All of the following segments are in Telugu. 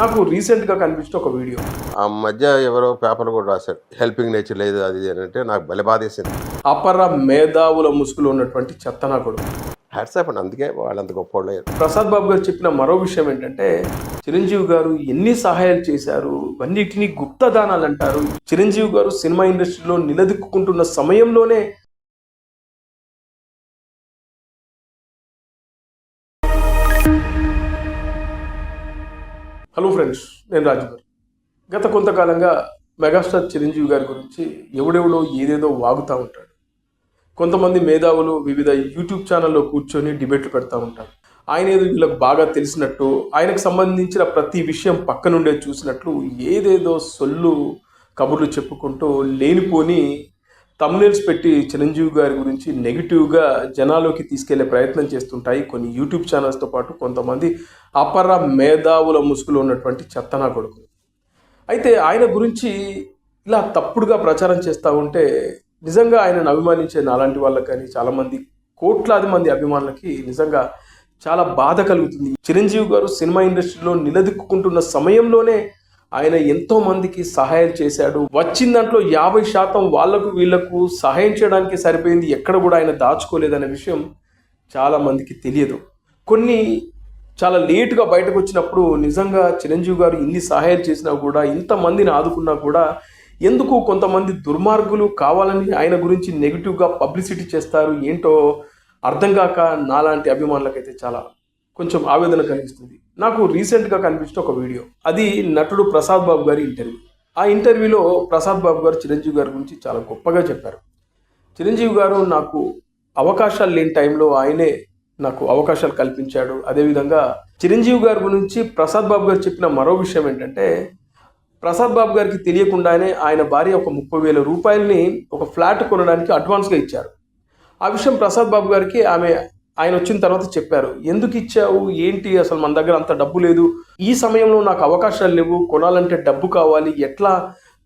నాకు రీసెంట్గా కనిపించిన ఒక వీడియో. ఆ మధ్య ఎవరో పేపర్లు కూడా రాశారు, హెల్పింగ్ నేచర్ లేదు అది ఇది అని అంటే నాకు భలే బాధేసింది. అపర మేధావుల ముసుగులో ఉన్నటువంటి చెత్తనాకుడు హ్యాట్సాప్ అండి, అందుకే వాళ్ళంత గొప్పవాళ్ళు అయ్యారు. ప్రసాద్ బాబు గారు చెప్పిన మరో విషయం ఏంటంటే, చిరంజీవి గారు ఎన్ని సహాయాలు చేశారు, ఇవన్నిటిని గుప్తదానాలు అంటారు. చిరంజీవి గారు సినిమా ఇండస్ట్రీలో నిలదొక్కుంటున్న సమయంలోనే హలో ఫ్రెండ్స్, నేను రాజు గారు. గత కొంతకాలంగా మెగాస్టార్ చిరంజీవి గారి గురించి ఎవడెవడో ఏదేదో వాగుతూ ఉంటాడు. కొంతమంది మేధావులు వివిధ యూట్యూబ్ ఛానల్లో కూర్చొని డిబేట్లు పెడతా ఉంటారు. ఆయన ఏదో వీళ్ళకు బాగా తెలిసినట్టు, ఆయనకు సంబంధించిన ప్రతి విషయం పక్క నుండే చూసినట్లు ఏదేదో సొల్లు కబుర్లు చెప్పుకుంటూ లేనిపోని థంబ్నెయిల్స్ పెట్టి చిరంజీవి గారి గురించి నెగిటివ్గా జనాల్లోకి తీసుకెళ్లే ప్రయత్నం చేస్తుంటాయి కొన్ని యూట్యూబ్ ఛానల్స్తో పాటు కొంతమంది అపర మేధావుల ముసుగులో ఉన్నటువంటి చెత్తనా కొడుకులు. అయితే ఆయన గురించి ఇలా తప్పుడుగా ప్రచారం చేస్తూ ఉంటే నిజంగా ఆయనను అభిమానించే నాలాంటి వాళ్ళకి కానీ చాలామంది కోట్లాది మంది అభిమానులకి నిజంగా చాలా బాధ కలుగుతుంది. చిరంజీవి గారు సినిమా ఇండస్ట్రీలో నిలదొక్కుంటున్న సమయంలోనే ఆయన ఎంతో మందికి సహాయం చేశాడు. వచ్చిన దాంట్లో 50% వాళ్లకు వీళ్లకు సహాయం చేయడానికి సరిపోయింది, ఎక్కడ కూడా ఆయన దాచుకోలేదనే విషయం చాలా మందికి తెలియదు. కొన్ని చాలా లేటుగా బయటకు వచ్చినప్పుడు నిజంగా చిరంజీవి గారు ఇన్ని సహాయాలు చేసినా కూడా, ఇంతమందిని ఆదుకున్నా కూడా ఎందుకు కొంతమంది దుర్మార్గులు కావాలని ఆయన గురించి నెగిటివ్గా పబ్లిసిటీ చేస్తారు ఏంటో అర్థం కాక నాలాంటి అభిమానులకైతే చాలా కొంచెం ఆవేదన కలిగిస్తుంది. నాకు రీసెంట్గా కనిపించిన ఒక వీడియో, అది నటుడు ప్రసాద్ బాబు గారి ఇంటర్వ్యూ. ఆ ఇంటర్వ్యూలో ప్రసాద్ బాబు గారు చిరంజీవి గారి గురించి చాలా గొప్పగా చెప్పారు. చిరంజీవి గారు నాకు అవకాశాలు లేని టైంలో ఆయనే నాకు అవకాశాలు కల్పించాడు. అదేవిధంగా చిరంజీవి గారి గురించి ప్రసాద్ బాబు గారు చెప్పిన మరో విషయం ఏంటంటే, ప్రసాద్ బాబు గారికి తెలియకుండానే ఆయన భార్య ఒక 30,000 రూపాయలని ఒక ఫ్లాట్ కొనడానికి అడ్వాన్స్గా ఇచ్చారు. ఆ విషయం ప్రసాద్ బాబు గారికి ఆయన వచ్చిన తర్వాత చెప్పారు. ఎందుకు ఇచ్చావు, ఏంటి, అసలు మన దగ్గర అంత డబ్బు లేదు, ఈ సమయంలో నాకు అవకాశాలు లేవు, కొనాలంటే డబ్బు కావాలి, ఎట్లా,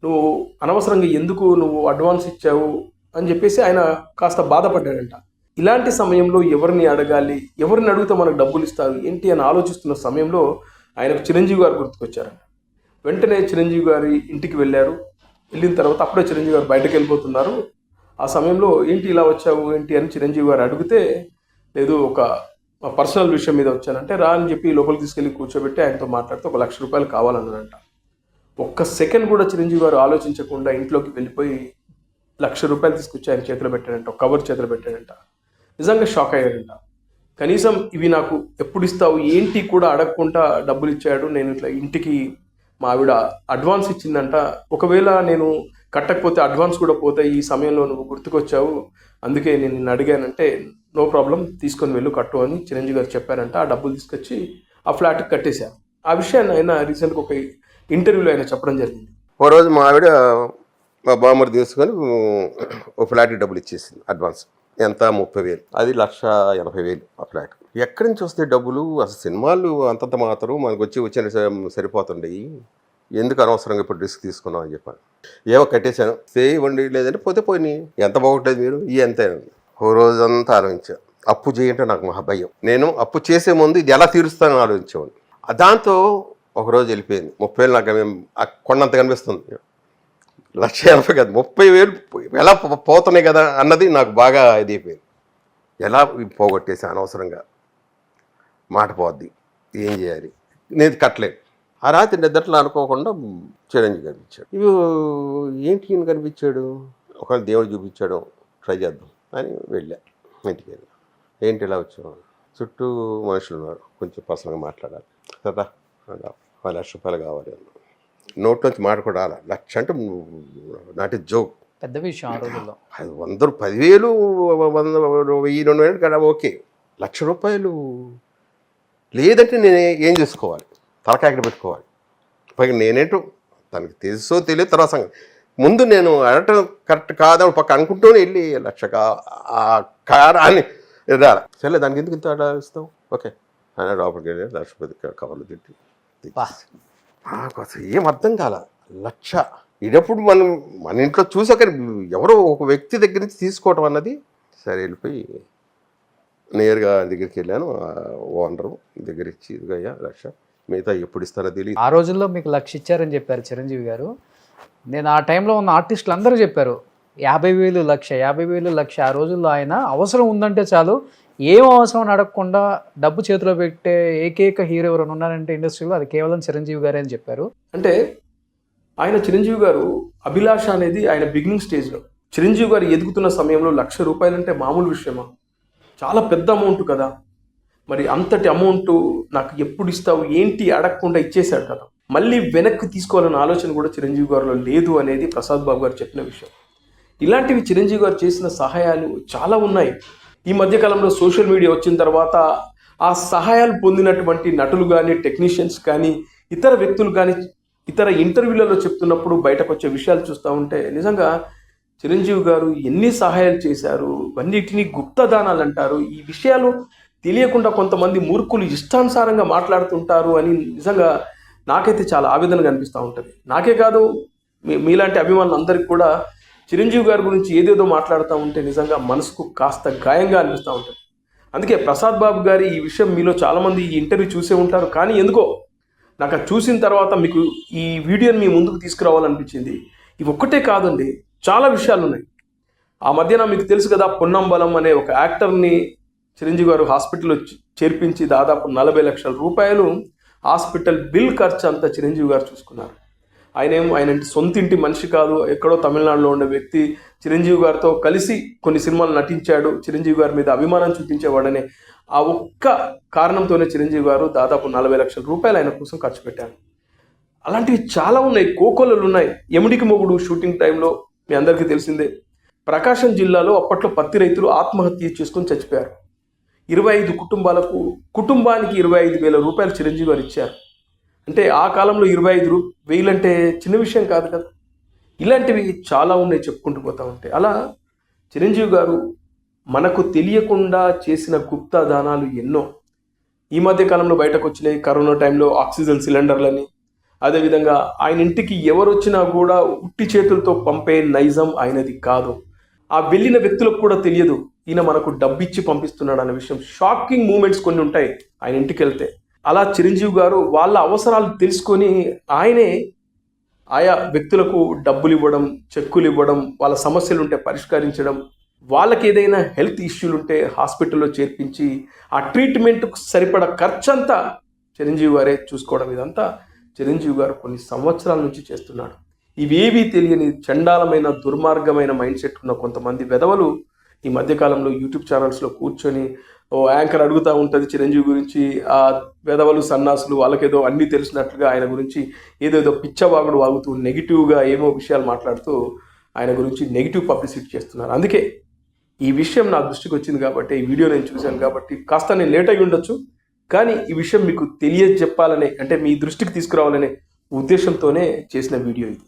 నువ్వు అనవసరంగా ఎందుకు నువ్వు అడ్వాన్స్ ఇచ్చావు అని చెప్పేసి ఆయన కాస్త బాధపడ్డాడంట. ఇలాంటి సమయంలో ఎవరిని అడగాలి, ఎవరిని అడిగితే మనకు డబ్బులు ఇస్తారు ఏంటి అని ఆలోచిస్తున్న సమయంలో ఆయనకు చిరంజీవి గారు గుర్తుకొచ్చారంట. వెంటనే చిరంజీవి గారి ఇంటికి వెళ్ళారు. వెళ్ళిన తర్వాత అప్పుడే చిరంజీవి గారు బయటకు వెళ్ళిపోతున్నారు. ఆ సమయంలో ఏంటి ఇలా వచ్చావు ఏంటి అని చిరంజీవి గారు అడిగితే, లేదు ఒక పర్సనల్ విషయం మీద వచ్చానంటే, రా అని చెప్పి లోపలికి తీసుకెళ్ళి కూర్చోబెట్టి ఆయనతో మాట్లాడితే 1,00,000 రూపాయలు కావాలన్నారంట. ఒక్క సెకండ్ కూడా చిరంజీవి గారు ఆలోచించకుండా ఇంట్లోకి వెళ్ళిపోయి 1,00,000 రూపాయలు తీసుకొచ్చి ఆయన చేతిలో పెట్టాడంట, ఒక కవర్ చేతిలో పెట్టాడంట. నిజంగా షాక్ అయ్యాడంట. కనీసం ఇవి నాకు ఎప్పుడు ఇస్తావు ఏంటి కూడా అడగకుండా డబ్బులు ఇచ్చాడు. నేను ఇట్లా ఇంటికి మా ఆవిడ అడ్వాన్స్ ఇచ్చిందంట, ఒకవేళ నేను కట్టకపోతే అడ్వాన్స్ కూడా పోతాయి, ఈ సమయంలో నువ్వు గుర్తుకొచ్చావు, అందుకే నేను నిన్ను అడిగానంటే నో ప్రాబ్లం తీసుకొని వెళ్ళు కట్టు అని చిరంజీవి గారు చెప్పారంట. ఆ డబ్బులు తీసుకొచ్చి ఆ ఫ్లాట్కి కట్టేశారు. ఆ విషయాన్ని ఆయన రీసెంట్గా ఒక ఇంటర్వ్యూలో ఆయన చెప్పడం జరిగింది. ఓ రోజు మా ఆవిడ మా బామ్మరు తీసుకొని ఒక ఫ్లాట్కి డబ్బులు ఇచ్చేసింది అడ్వాన్స్. ఎంత? 30,000. అది 1,80,000 ఆ ఫ్లాట్. ఎక్కడి నుంచి వస్తాయి డబ్బులు? అసలు సినిమాలు అంతంత మాత్రం మనకు వచ్చిన సరిపోతుండయి, ఎందుకు అనవసరంగా ఇప్పుడు రిస్క్ తీసుకున్నాం అని చెప్పాను. ఏమో కట్టేశాను, ఇవ్వండి, లేదంటే పోతే పోయి ఎంత బాగుంటుంది మీరు ఈ ఎంత. ఓ రోజంతా ఆలోచించా. అప్పు చేయంటే నాకు మహా భయం. నేను అప్పు చేసే ముందు ఇది ఎలా తీరుస్తానని ఆలోచించేవాడిని. దాంతో ఒకరోజు వెళ్ళిపోయింది 30,000. నాకు కొండంత కనిపిస్తుంది. 1,80,000 కాదు 30,000 ఎలా పోతున్నాయి కదా అన్నది నాకు బాగా ఇది అయిపోయింది. ఎలా పోగొట్టేసి అనవసరంగా, మాట పోద్ది, ఏం చేయాలి, నేను కట్టలేదు. ఆ రాత్రి నిద్రలో అనుకోకుండా చిరంజీవి కనిపించాడు. ఇవి ఏంటి ఈయన కనిపించాడు, ఒకవేళ దేవుడు చూపించాడు, ట్రై చేద్దాం అని వెళ్ళా. ఇంటికి వెళ్ళా. ఏంటి ఇలా వచ్చావు, చుట్టూ మనుషులు ఉన్నారు, కొంచెం పర్సనల్గా మాట్లాడాలి కదా, 1,00,000 రూపాయలు కావాలి అన్న. నోట్లోంచి మాట కూడా రాలా. 1,00,000 అంటే నాటి జోక్, పెద్ద విషయం ఆ రోజుల్లో. 100, 10,000, 100, 1,000, 2,000 కదా ఓకే. 1,00,000 రూపాయలు లేదంటే నేను ఏం చేసుకోవాలి, తలకాయక్కడ పెట్టుకోవాలి. పైగా నేనేంటో తనకి తెలుసో తెలియదు తర్వాత సంగతి. ముందు నేను అడగటం కరెక్ట్ కాదని పక్క అనుకుంటూనే వెళ్ళి 1,00,000 కారాన్ని రాలి. సరే దానికి ఎందుకు ఇంత ఇస్తావు, ఓకే ఆయన లోపలికి వెళ్ళి 1,00,000 రూపాయలు కవర్లు తిట్టి నాకు అసలు ఏం అర్థం కాల. 1,00,000 ఇదప్పుడు మన ఇంట్లో చూసాక ఎవరో ఒక వ్యక్తి దగ్గర నుంచి తీసుకోవటం అన్నది. సరే వెళ్ళిపోయి నేరుగా దగ్గరికి వెళ్ళాను. ఓనరు దగ్గర ఇచ్చి, ఇదిగయ్యా 1,00,000 మిగతా ఎప్పుడు ఇస్తారో తెలియదు. ఆ రోజుల్లో మీకు 1,00,000 ఇచ్చారని చెప్పారు చిరంజీవి గారు. నేను ఆ టైంలో ఉన్న ఆర్టిస్టులు అందరూ చెప్పారు 50,000 1,00,000 50,000 1,00,000. ఆ రోజుల్లో ఆయన అవసరం ఉందంటే చాలు, ఏం అవసరం అని అడగకుండా డబ్బు చేతిలో పెట్టే ఏకైక హీరో ఎవరైనా ఉన్నారంటే ఇండస్ట్రీలో అది కేవలం చిరంజీవి గారే అని చెప్పారు. అంటే ఆయన చిరంజీవి గారు అభిలాష అనేది ఆయన బిగినింగ్ స్టేజ్లో, చిరంజీవి గారు ఎదుగుతున్న సమయంలో ₹1,00,000 అంటే మామూలు విషయమా? చాలా పెద్ద అమౌంట్ కదా. మరి అంతటి అమౌంట్ నాకు ఎప్పుడు ఇస్తావు ఏంటి అడగకుండా ఇచ్చేశాడు కదా. మళ్ళీ వెనక్కి తీసుకోవాలన్న ఆలోచన కూడా చిరంజీవి గారిలో లేదు అనేది ప్రసాద్ బాబు గారు చెప్పిన విషయం. ఇలాంటివి చిరంజీవి గారు చేసిన సహాయాలు చాలా ఉన్నాయి. ఈ మధ్యకాలంలో సోషల్ మీడియా వచ్చిన తర్వాత ఆ సహాయాలు పొందినటువంటి నటులు కానీ, టెక్నీషియన్స్ కానీ, ఇతర వ్యక్తులు కానీ ఇతర ఇంటర్వ్యూలలో చెప్తున్నప్పుడు బయటకు వచ్చే విషయాలు చూస్తూ ఉంటే నిజంగా చిరంజీవి గారు ఎన్ని సహాయాలు చేశారు, అన్నిటినీ గుప్తదానాలు అంటారు. ఈ విషయాలు తెలియకుండా కొంతమంది మూర్ఖులు ఇష్టానుసారంగా మాట్లాడుతుంటారు అని నిజంగా నాకైతే చాలా ఆవేదనగా అనిపిస్తూ ఉంటుంది. నాకే కాదు, మీలాంటి అభిమానులందరికీ కూడా చిరంజీవి గారి గురించి ఏదేదో మాట్లాడుతూ ఉంటే నిజంగా మనసుకు కాస్త గాయంగా అనిపిస్తూ ఉంటుంది. అందుకే ప్రసాద్ బాబు గారి ఈ విషయం మీలో చాలామంది ఈ ఇంటర్వ్యూ చూసే ఉంటారు, కానీ ఎందుకో నాకు అది చూసిన తర్వాత మీకు ఈ వీడియోని మీ ముందుకు తీసుకురావాలనిపించింది. ఇవి ఒక్కటే కాదండి, చాలా విషయాలు ఉన్నాయి. ఆ మధ్యన మీకు తెలుసు కదా, పొన్నంబలం అనే ఒక యాక్టర్ని చిరంజీవి గారు హాస్పిటల్లో చేర్పించి దాదాపు 40 లక్షల రూపాయలు హాస్పిటల్ బిల్ ఖర్చు అంతా చిరంజీవి గారు చూసుకున్నారు. ఆయన సొంత ఇంటి మనిషి కాదు, ఎక్కడో తమిళనాడులో ఉండే వ్యక్తి. చిరంజీవి గారితో కలిసి కొన్ని సినిమాలు నటించాడు, చిరంజీవి గారి మీద అభిమానం చూపించేవాడనే ఆ ఒక్క కారణంతోనే చిరంజీవి గారు దాదాపు 40 లక్షల రూపాయలు ఆయన కోసం ఖర్చు పెట్టారు. అలాంటివి చాలా ఉన్నాయి, కోకొల్లలు ఉన్నాయి. ఎముడికి మొగుడు షూటింగ్ టైంలో మీ అందరికీ తెలిసిందే, ప్రకాశం జిల్లాలో అప్పట్లో పత్తి రైతులు ఆత్మహత్య చేసుకొని చచ్చిపోయారు. 25 కుటుంబానికి 25,000 రూపాయలు చిరంజీవి గారు ఇచ్చారు. అంటే ఆ కాలంలో 25,000 అంటే చిన్న విషయం కాదు కదా. ఇలాంటివి చాలా ఉన్నాయి చెప్పుకుంటూ పోతా ఉంటే. అలా చిరంజీవి గారు మనకు తెలియకుండా చేసిన గుప్త దానాలు ఎన్నో. ఈ మధ్య కాలంలో బయటకు వచ్చినాయి, కరోనా టైంలో ఆక్సిజన్ సిలిండర్లని. అదేవిధంగా ఆయన ఇంటికి ఎవరు వచ్చినా కూడా ఉట్టి చేతులతో పంపే నైజం ఆయనది కాదు. ఆ వెళ్ళిన వ్యక్తులకు కూడా తెలియదు ఈయన మనకు డబ్బిచ్చి పంపిస్తున్నాడు అనే విషయం. షాకింగ్ మూమెంట్స్ కొన్ని ఉంటాయి ఆయన ఇంటికి వెళ్తే. అలా చిరంజీవి గారు వాళ్ళ అవసరాలు తెలుసుకొని ఆయనే ఆయా వ్యక్తులకు డబ్బులు ఇవ్వడం, చెక్కులు ఇవ్వడం, వాళ్ళ సమస్యలు ఉంటే పరిష్కరించడం, వాళ్ళకి ఏదైనా హెల్త్ ఇష్యూలు ఉంటే హాస్పిటల్లో చేర్పించి ఆ ట్రీట్మెంట్కు సరిపడా ఖర్చంతా చిరంజీవి గారే చూసుకోవడం. ఇదంతా చిరంజీవి గారు కొన్ని సంవత్సరాల నుంచి చేస్తున్నాడు. ఇవేవీ తెలియని చండాలమైన దుర్మార్గమైన మైండ్ సెట్ ఉన్న కొంతమంది వెధవలు ఈ మధ్యకాలంలో యూట్యూబ్ ఛానల్స్లో కూర్చొని ఓ యాంకర్ అడుగుతూ ఉంటుంది చిరంజీవి గురించి, ఆ వెధవలు సన్నాసులు వాళ్ళకేదో అన్నీ తెలిసినట్లుగా ఆయన గురించి ఏదేదో పిచ్చవాగుడు వాగుతూ నెగిటివ్గా ఏమో విషయాలు మాట్లాడుతూ ఆయన గురించి నెగిటివ్ పబ్లిసిటీ చేస్తున్నారు. అందుకే ఈ విషయం నా దృష్టికి వచ్చింది కాబట్టి, ఈ వీడియో నేను చూశాను కాబట్టి కాస్త నేను లేట్ అయి ఉండొచ్చు, కానీ ఈ విషయం మీకు తెలియజెప్పాలనే, అంటే మీ దృష్టికి తీసుకురావాలనే ఉద్దేశంతోనే చేసిన వీడియో ఇది.